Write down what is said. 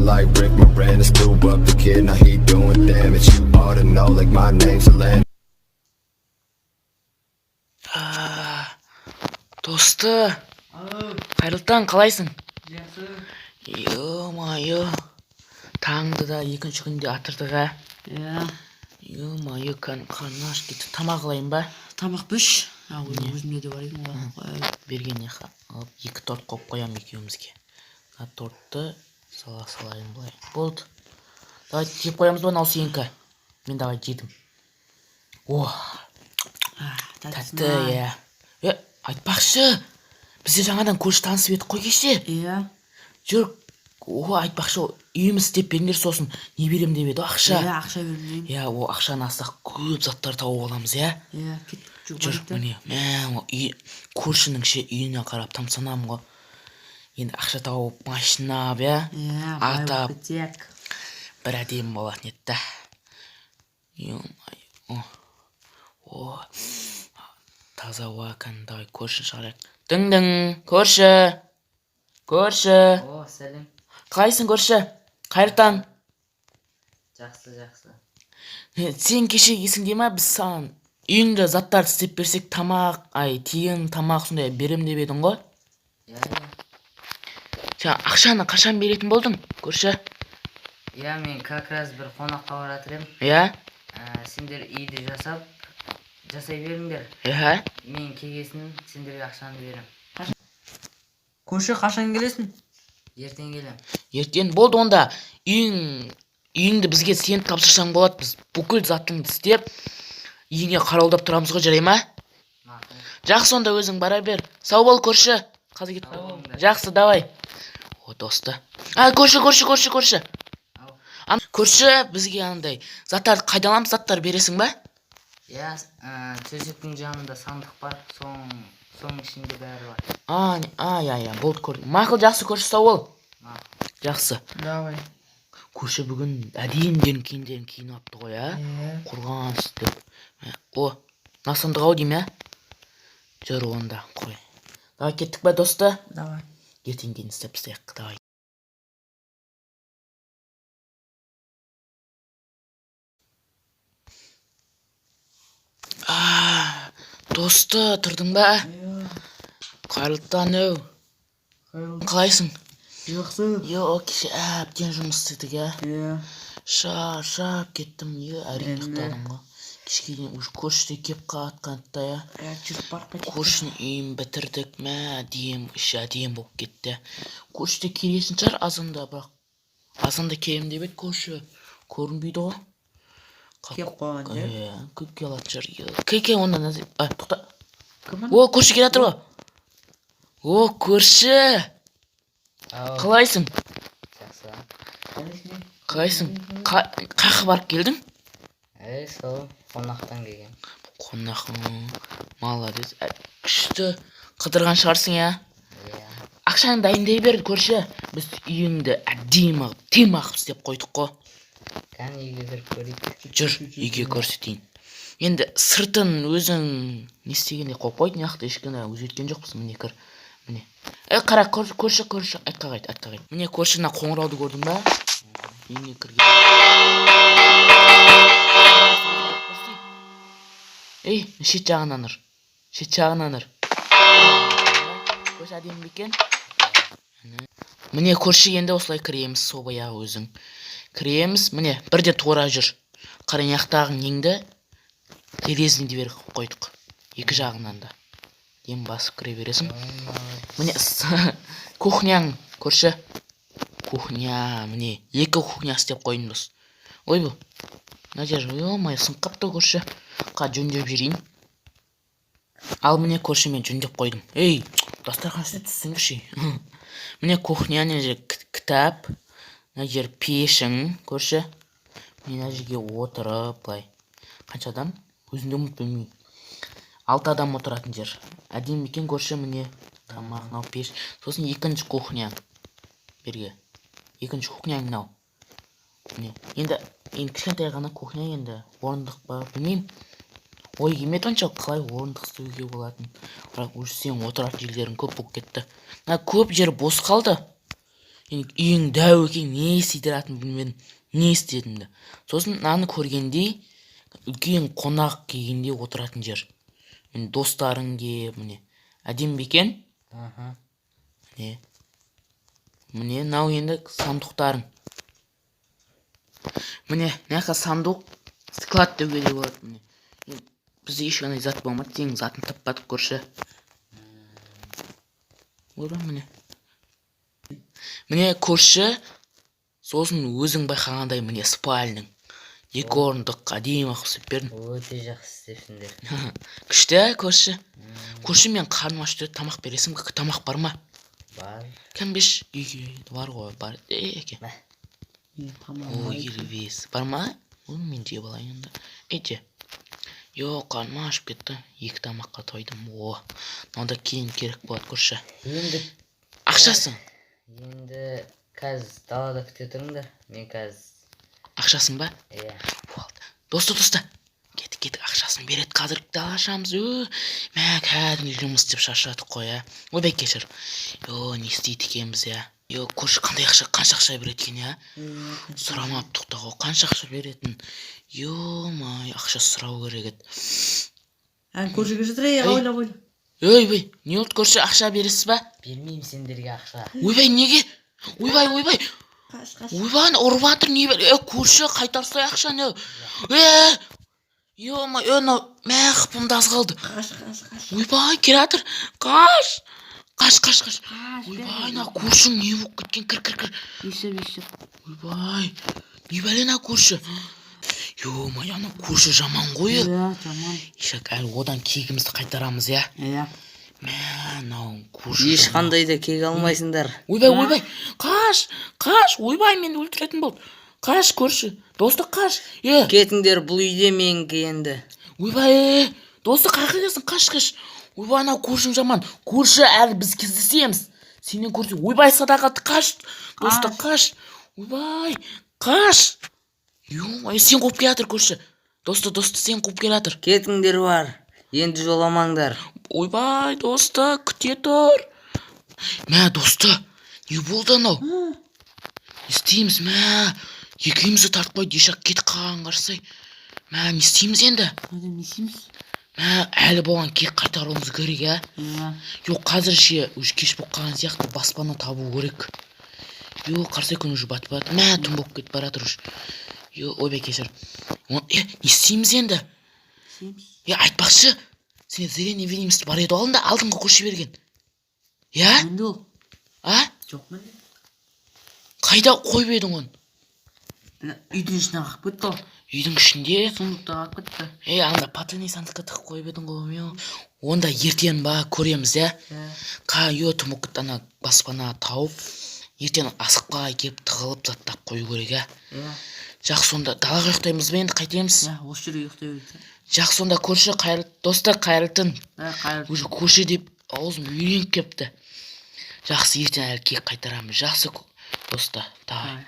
like Rick Moranis, blew up the kid, now he doing damage. You ought to know, like my name's Alan. Досты, қайырлы таң, қалайсың? Жақсы. Ё-майо, таңды да екінші күнде атырдық, ә? Иә. Ё-майо, қарны аш кетті. Тамақ алайын ба? Тамақ піш. Өзімде де бар екен ғой. Берген яқа. Алып, 2 торт қойып қоямын екеумізге. Тортты салайын былай. Болды. Давай жеп қоямыз ба, мынау сенікі? Мен давай жедім. О, тәтті, иә. Айтпақшы, бізде жаңадан көрші танысып едік қой кеше. Иә. Жүр, айтпақшы, үйіміз істеп беріңдер, сосын не берем деп еді, ақша. Иә, ақша берейін. Иә, о ақшаны алсақ көп заттар тауып аламыз, иә? Иә, жүр, міне, көршінің үйіне қарап тамсанамын ғой. Енді ақша тауып, машина, иә? Иә, атап, бітек. бір әдем болатын еді. О, таза уакан, давай көршін шығарайық. Дың-дың, көрші. Көрші. О, сәлем. Қалайсың көрші? Қайырлы таң. Жақсы. Сен кеше есіңде ма, біз саған үйіңді заттарды істеп берсек, тамақ, тиын, тамақ сондай берем деп едің ғой? Иә. Сен ақшаны қашан беретін болдың, көрші? Иә, мен как раз бір қонаққа баратыр едім. Иә? Сендер үйді жасай беріңдер. Иә? Мен келгесін сендерге ақшаны берем. Көрші қашан келесің? Ертең келем. Ертең болды онда. Үйіңді бізге сен тапсырсаң болады, біз бүкіл затыңды істеп, үйіңе қарауылдап тұрамыз ғой, жарай ма? Жақсы, онда өзің бара бер. Сау бол, көрші. Қазір кетіп. Жақсы, давай. О, досты. Көрші. Көрші, бізге андай заттарды қайдаламыз, заттар бересің ба? Иә, төсектің жанында сандық бар, соның ішінде бәрі бар. Иә, болды, көрдім. Мақыл, жақсы, көрші, сау бол. Жақсы. Давай. Көрші бүгін әдейімдерін киініп апты ғой, ә? Құрған істеп. О, насындық ау дейм, ә? Жүр онда, қой. Давай, кеттік бә, досты? Давай. Ертең кейін істеп істейік, давай. Досты, тұрдың ба? Қайырлы таң, өу. Қалайсың? Жақсы. Кеше әбден жұмыс істедік, ә? Шаршап кеттім, әрең ұйықтадым ғой. Кешке дейін көрші кеп қатқанда, ә? Көршінің үйін бітірдік, әдем болып кетті. Көрші келесін шығар азында, бірақ азында келем деп еді, көрші көрінбейді ғой. Кеп қойған, иә? Көп келатын шығар. Кей, онда назар. Тоқта. О, көрші келатыр ғой. О, көрші. Қалайсың? Жақсы. Қалайсың? Қақы барып келдің? Сол қонақтан келген. Қонақ, молодец. Күшті қыдырған шығарсың, иә? Иә. Ақшаны дайындай бер, көрші. Біз үйіңді әдейі тем ақып істеп қойдық қой. Кәне үйге кіріп көрейік. Жүр, үйге көрсетейін. Енді сыртын өзің не істегенде қойып қойды, нақты ешкіні өзгерткен жоқпыз. Міне кір. Міне. Қара, көрші. Айтқа қайт. Міне көршіна қоңырауды көрдің ба? Үйіне кірген. Шет жағынан ұр. Көрші әдемі бекен. Міне көрші енді осылай кіреміз, собая өзің. Кіреміз, міне, бірде тура жүр. Қаранияқтағың еңді терезін де беріп қойдық. Екі жағынан да. Дем басып кіре бересің. Міне, кухняң, көрші. Кухня, міне, 2 кухня істеп қойдым дос. Ой бұл. Надежда, ой, сынқапты көрші. Жөндеп жүрейін. Ал міне көрші мен жөндеп қойдым. Дастархан үстіне түссіңші. Міне кухня, кітап. Мына жер пешің, көрші. Мына жерге отырып, былай. Қанша адам? Өзінде ұмытпаймын. 6 адам отыратын жер. Әдемі екен, көрші, міне. Тамақ, мынау пеш. Сосын 2-ші кухня. Берге. 2-ші кухня мынау. Енді кішкентай ғана кухня, енді орындық па, білмеймін. Ой, келмеді онша қалай орындық істеуге болатын. Бірақ өз сен отыратын жерлерің көп болып кетті. Көп жер бос қалды. Мен үйің дәу екен, не істейтіратынын білмедім. Не істедімді. Сосын мынаны көргенде үлкен қонақ келгенде отыратын жер. Міне достарың келіп, міне әдемі бе екен? Аха. Міне мынау енді сандықтарың. Міне мына жақта сандық, склад деуге де болады. Міне бізде ешқандай зат болмады, сенің затын таппадық, көрші. Көрдің міне. Міне көрші, сосын өзің байқағандай міне спальның. 2 орындық әдемі қылып істеп бердім. Өте жақсы істепсіңдер. Күшті көрші. Көрші, мен қарным ашты, тамақ бересің бе? Тамақ бар ма? Бар. Кәмбеш үйге бар ғой, бар. Еке. Ой, ербес. Бар ма? Оны мен жеп алайын енді. Ете. Йо, қарным ашып кетті. 2 тамаққа тойдым. О, мынада кейін керек болады, көрші. Енді Ақшасын. қазір далада күте тұрыңдар. Мен қазір. Ақшасын ба? Иә. Болды. Досты. Кеттік, ақшасын береді, қазір далашамыз. Мә, кәдімгі жұмыс істеп шаршадық қой, ә. Ойбай кешір. Йо, не істейді екенбіз, ә. Йо, көрші қандай ақша, қанша ақша береді екен, ә. Сұрамаптық та ғой, қанша ақша беретін. Йо, май, ақша сұрау керек еді. Көршіге жатыр, ойла. Ойбай, не болды көрші, ақша бересіз ба? Бермеймін сендерге ақша. Ойбай, неге? Ойбай. Ойбай, ұрып жатыр, не бер? Көрші, қайтарсай ақшаны. Йо-май, мә, қыпымды аз қалды. Ойбай, келатыр. Қаш. Ойбай, на көршің не болып кеткен, кір. Беші. Ойбай, не бәле на көрші? Йо-май, ана көрші жаман ғой. Жаман. Ешек, әлі одан кегімізді қайтарамыз, я? Иә. Мә, нау көрші. Ешқандай да кек алмайсыңдар. Ойбай. Қаш. Ойбай, мен өлтіретін болды. Қаш, көрші. Достық, қаш. Кетіңдер, бұл үйде менікі енді. Ойбай, достық, қақылесің, қаш. Ойбай, анау көршің жаман. Көрші, әлі біз кездесеміз. Сенен көрші. Ойбай, садақаты, қаш. Достық, қаш. Ойбай, қаш. Йо-май, сен қуып келатыр, көрші. Досты, сен қуып келатыр. Кетіңдер бар. Енді жоламаңдар. Ойбай, досты, күте тұр. Мә, досты, не болды анау? Не істейміз, мә? Екеумізді тартып қойды, ешақ кетіп қалған қарсай. Мә, не істейміз енді? Мә, әлі болған кек қайтаруымыз керек, ә? Йо, қазір ше, уже кеш болып қалған сияқты баспана табу керек. Йо, қарсай күн уже батып барады. Мә, түн болып кетіп баратыр уже. Йо, ойбай кешір. Не істейміз енді? Айтпақшы, сен зрение видимости бар еді олында, алдыңғы көше берген. Я? Менде ол. А? Жоқ менде. Қайда қойып едің оны? Үйдің ішіне қақып кетті ол. Үйдің ішінде? Сундықта қақып кетті. Анда патронный сандыққа тығып қойып едің ғой. Онда ертең ба көреміз, я? Йо, түн болып кетті, ана баспана тауып, ертең асықпа келіп тығылып заттап қою керек, Иә. Жақсы, сонда далаға ұйықтаймыз ба енді, қайтеміз? Осы жерге ұйықтай берді. Жақсы, сонда көрші достар қайырлытын. Қайырлы. Уже көше деп аузым үйреніп кепті. Жақсы, ертең әлі кек қайтарамыз. Жақсы, достар. Давай.